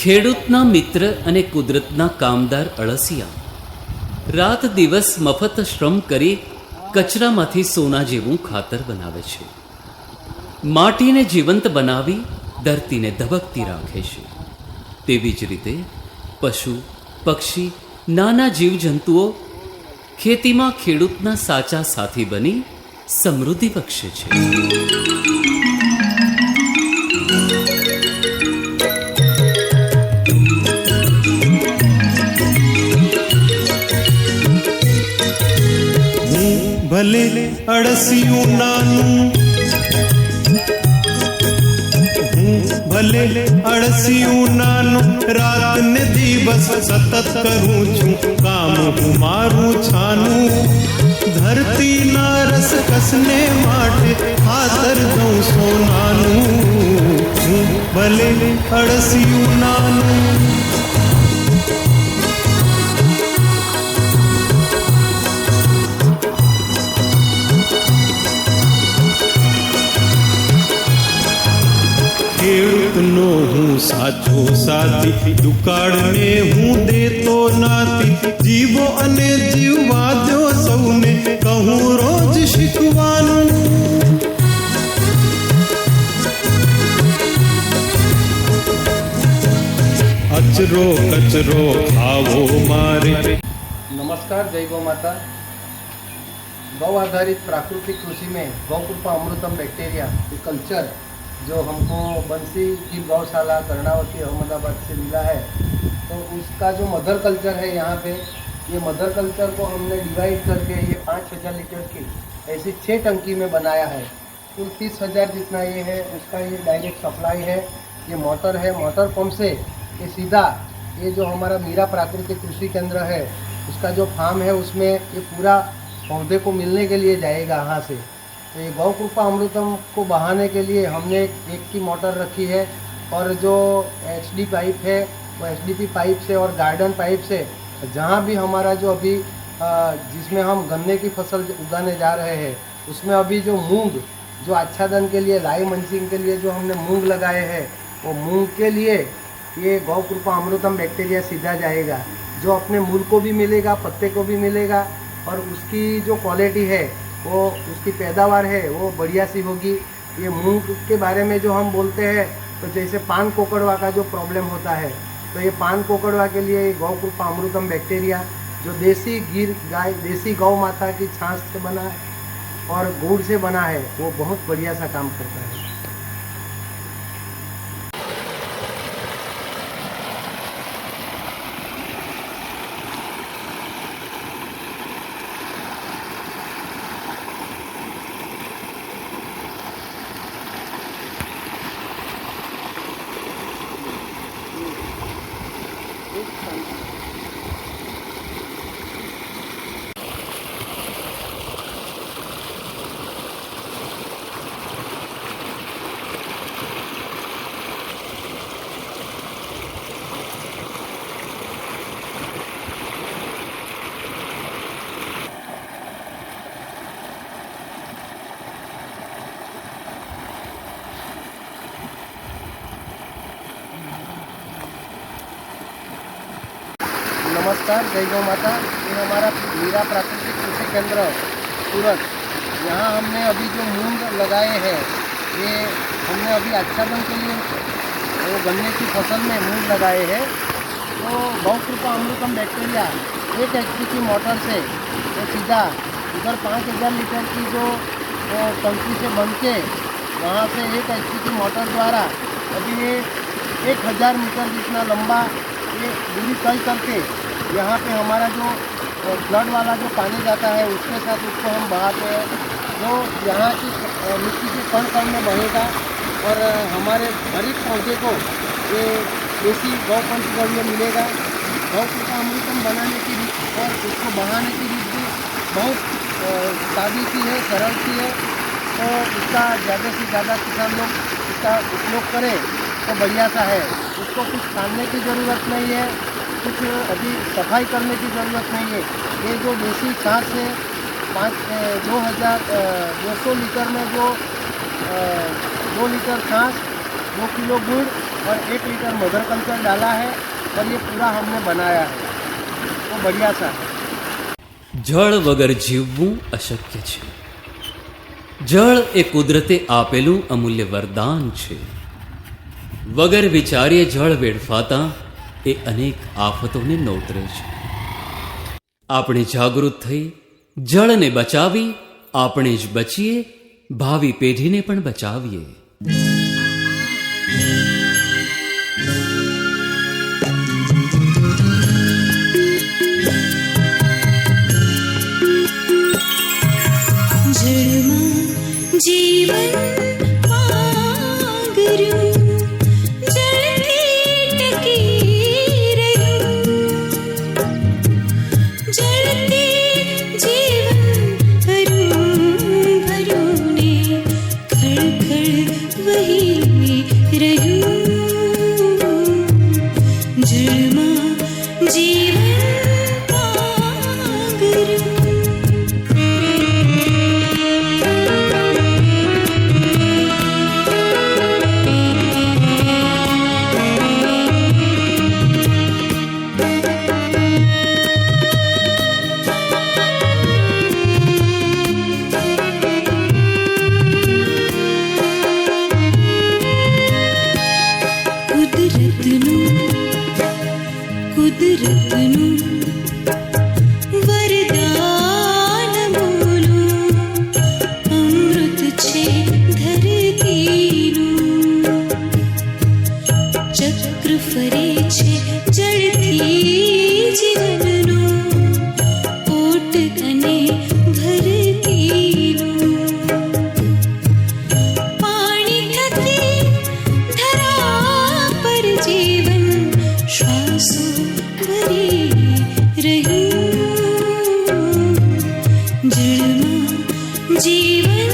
ખેડૂતના મિત્ર અને કુદરતના કામદાર અળસિયા રાત દિવસ મફત શ્રમ કરી કચરામાંથી સોના જેવું ખાતર બનાવે છે. માટીને જીવંત બનાવી ધરતીને ધબકતી રાખે છે. તેવી જ રીતે પશુ પક્ષી નાના જીવજંતુઓ ખેતીમાં ખેડૂતના સાચા સાથી બની સમૃદ્ધિ બક્ષે છે. ભલે અળસિયું નાનું, ભલે અળસિયું નાનું, રાત ને દિવસ સતત કરું છું કામ હું મારું છાનું. ધરતીના રસ કસને માટે ખાતર દઉં સોનાનું. ભલે અળસિયું નાનું. ખેડૂતનો હું સાચો સાથી, દુકાળને હું દેતો નાથી. જીવો અને જીવવા દો સૌને, કહું રોજ શીખવાનું. અચરો કચરો ખાવો મારે. नमस्कार, जय गौ माता। गौ आधारित प्राकृतिक कृषि में गौ कृपा अमृतम बैक्टीरिया कल्चर जो हमको बंसी की गौशाला कर्णावती अहमदाबाद से मिला है, तो उसका जो मदर कल्चर है यहाँ पे, ये मदर कल्चर को हमने डिवाइड करके ये 5000 लीटर की ऐसी 6 टंकी में बनाया है. कुल 30,000 जितना ये है, उसका ये डायरेक्ट सप्लाई है. ये मोटर है, मोटर पंप से ये सीधा ये जो हमारा मीरा प्राकृतिक कृषि केंद्र है उसका जो फार्म है उसमें ये पूरा पौधे को मिलने के लिए जाएगा यहाँ से. तो ये गौ कृपा अमृतम को बहाने के लिए हमने एक की मोटर रखी है, और जो HD पाइप है वो HDP पाइप से और गार्डन पाइप से जहाँ भी हमारा जो अभी जिसमें हम गन्ने की फसल उगाने जा रहे हैं, उसमें अभी जो मूंग जो आच्छादन के लिए लाई मंचिंग के लिए जो हमने मूंग लगाए हैं, वो मूंग के लिए ये गौ कृपा अमृतम बैक्टीरिया सीधा जाएगा, जो अपने मूल को भी मिलेगा, पत्ते को भी मिलेगा, और उसकी जो क्वालिटी है वो उसकी पैदावार है वो बढ़िया सी होगी. ये मूंग के बारे में जो हम बोलते हैं, तो जैसे पान कोकड़वा का जो प्रॉब्लम होता है, तो ये पान कोकड़वा के लिए गौ कृपा अमृतम बैक्टीरिया जो देसी गिर गाय देसी गौ माता की छाछ से बना है और गुड़ से बना है, वो बहुत बढ़िया सा काम करता है. नमस्कार, जय गौ माता। ये हमारा मीरा प्राकृतिक कृषि केंद्र सूरत, यहाँ हमने अभी जो मूंग लगाए हैं, ये हमने अभी आच्छादन के लिए वो गन्ने की फसल में मूंग लगाए हैं. तो गौ कृपा अमृतम बैक्टीरिया 1 HP की मोटर से वो सीधा इधर 5000 लीटर की जो टंकी से बन के वहाँ से 1 HP की मोटर द्वारा अभी ये 1000 मीटर जितना लंबा ये दूरी तय करके यहाँ पे हमारा जो फ्लड वाला जो पानी जाता है उसके साथ उसको हम बहाते हैं, जो यहाँ की मिट्टी के कण में बहेगा और हमारे हर एक पौधे को ये देसी गौ पंचगव्य मिलेगा. गौ कृपा अमृतम बनाने की रीत और उसको बहाने की रीत भी बहुत सादी सी है, सरल सी है. तो इसका ज़्यादा से ज़्यादा किसान लोग इसका उपयोग करें तो बढ़िया सा है. उसको कुछ छानने की ज़रूरत नहीं है, कुछ अभी सफाई करने की ज़रूरत नहीं है. ये जो देसी छाछ है 200 लीटर में जो 2 लीटर छाछ, 2 किलो गुड़ और 1 लीटर मदर कल्चर डाला है और ये पूरा हमने बनाया है, तो बढ़िया सा है। જળ વગર જીવવું અશક્ય છે. જળ એ કુદરતે આપેલું અમૂલ્ય વરદાન છે. વગર વિચાર્યે જળ વેડફાતા એ અનેક આફતોને નોતરે છે. આપણે જાગૃત થઈ જળને બચાવી આપણે જ બચીએ, ભાવિ પેઢીને પણ બચાવીએ. जीवन मांगरूं, जलती टकी रहूं, जलती जीवन भरूं भरूं ने खड़ खड़ वही रहूं, जलमा जीवन मांगरूं. કુદરતનું વરદાન બોલું, અમૃત છે ધરતીનું, ચક્ર ફરે છે જળથી જીવનનો, ઓટ અને ભરતીનું, પાણી થકી ધરા પર જીવન શ્વાસો जीवन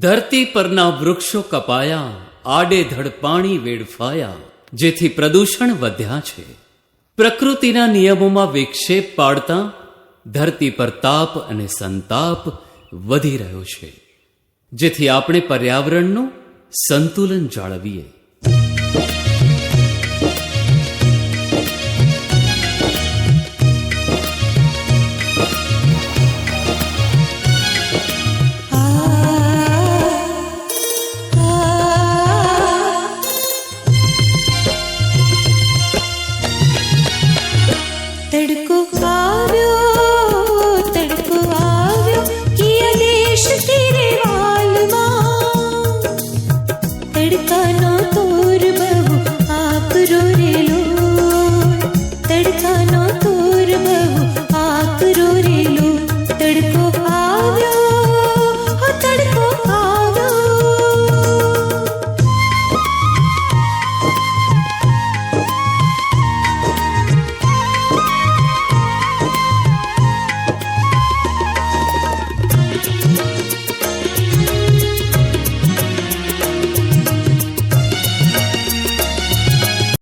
ધરતી પરના વૃક્ષો કપાયા, આડેધડ પાણી વેડફાયા, જેથી પ્રદૂષણ વધ્યા છે. પ્રકૃતિના નિયમોમાં વિક્ષેપ પાડતા ધરતી પર તાપ અને સંતાપ વધી રહ્યો છે, જેથી આપણે પર્યાવરણનું સંતુલન જાળવીએ.